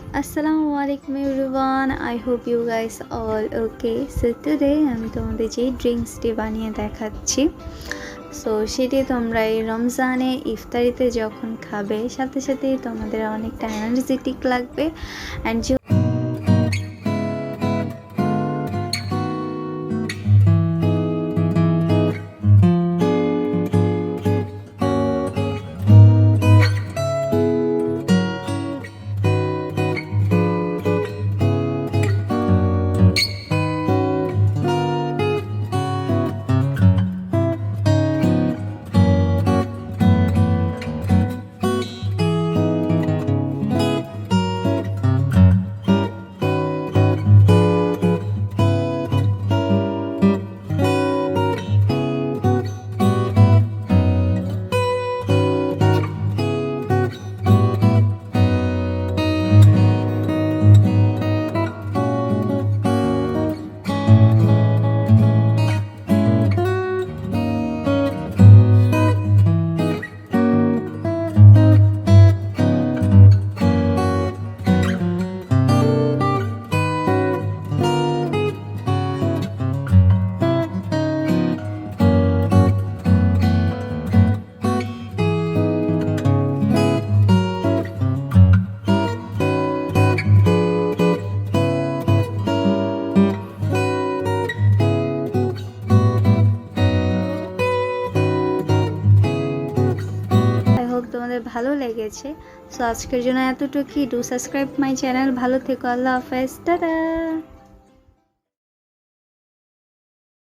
Assalamualaikum everyone. I hope you guys all okay. So today আমি তোমাদের যে ড্রিঙ্কসটি বানিয়ে দেখাচ্ছি, সো সেটি তোমরা এই রমজানে ইফতারিতে যখন খাবে সাথে সাথেই তোমাদের অনেকটা এনার্জেটিক লাগবে অ্যান্ড তোমাদের ভালো লেগেছে। সো আজকের জন্য এতটুকুই। Do subscribe my channel. ভালো থেকো। আল্লাহ হাফেজ। টাটা।